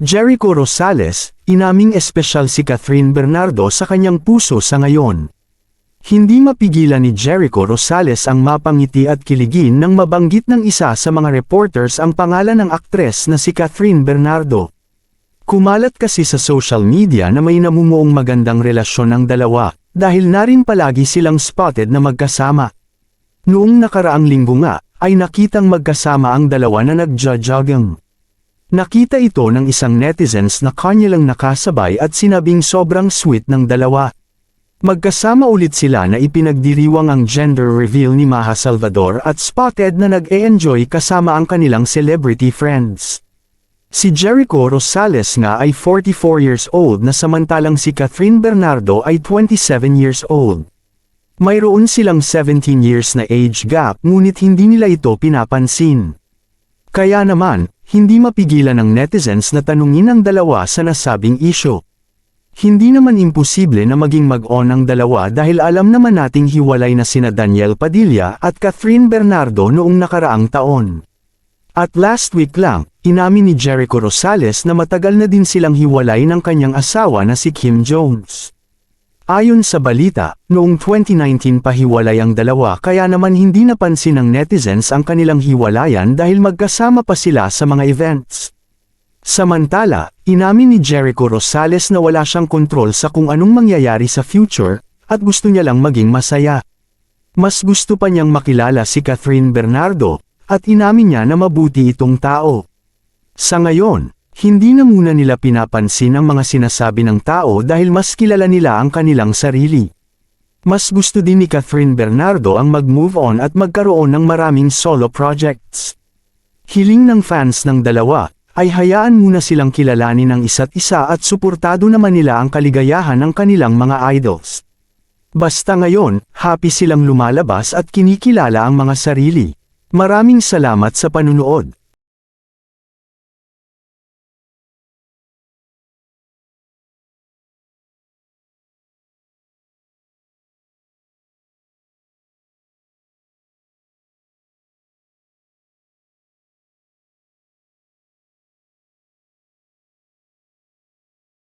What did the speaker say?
Jericho Rosales, inaming espesyal si Catherine Bernardo sa kanyang puso sa ngayon. Hindi mapigilan ni Jericho Rosales ang mapangiti at kiligin nang mabanggit ng isa sa mga reporters ang pangalan ng aktres na si Catherine Bernardo. Kumalat kasi sa social media na may namumuong magandang relasyon ang dalawa, dahil na rin palagi silang spotted na magkasama. Noong nakaraang linggo nga, ay nakitang magkasama ang dalawa na nagja-jogging. Nakita ito ng isang netizens na kanya lang nakasabay at sinabing sobrang sweet ng dalawa. Magkasama ulit sila na ipinagdiriwang ang gender reveal ni Maja Salvador at spotted na nag-e-enjoy kasama ang kanilang celebrity friends. Si Jericho Rosales nga ay 44 years old na samantalang si Catherine Bernardo ay 27 years old. Mayroon silang 17 years na age gap ngunit hindi nila ito pinapansin. Kaya naman, hindi mapigilan ng netizens na tanungin ang dalawa sa nasabing issue. Hindi naman imposible na maging mag-on ang dalawa dahil alam naman nating hiwalay na sina Daniel Padilla at Catherine Bernardo noong nakaraang taon. At last week lang, inamin ni Jericho Rosales na matagal na din silang hiwalay ng kanyang asawa na si Kim Jones. Ayon sa balita, noong 2019 pa hiwalay ang dalawa kaya naman hindi napansin ng netizens ang kanilang hiwalayan dahil magkasama pa sila sa mga events. Samantala, inamin ni Jericho Rosales na wala siyang kontrol sa kung anong mangyayari sa future, at gusto niya lang maging masaya. Mas gusto pa niyang makilala si Catherine Bernardo, at inamin niya na mabuti itong tao. Sa ngayon, hindi na muna nila pinapansin ang mga sinasabi ng tao dahil mas kilala nila ang kanilang sarili. Mas gusto din ni Catherine Bernardo ang mag-move on at magkaroon ng maraming solo projects. Hiling ng fans ng dalawa, ay hayaan muna silang kilalanin ng isa't isa at suportado naman nila ang kaligayahan ng kanilang mga idols. Basta ngayon, happy silang lumalabas at kinikilala ang mga sarili. Maraming salamat sa panunood.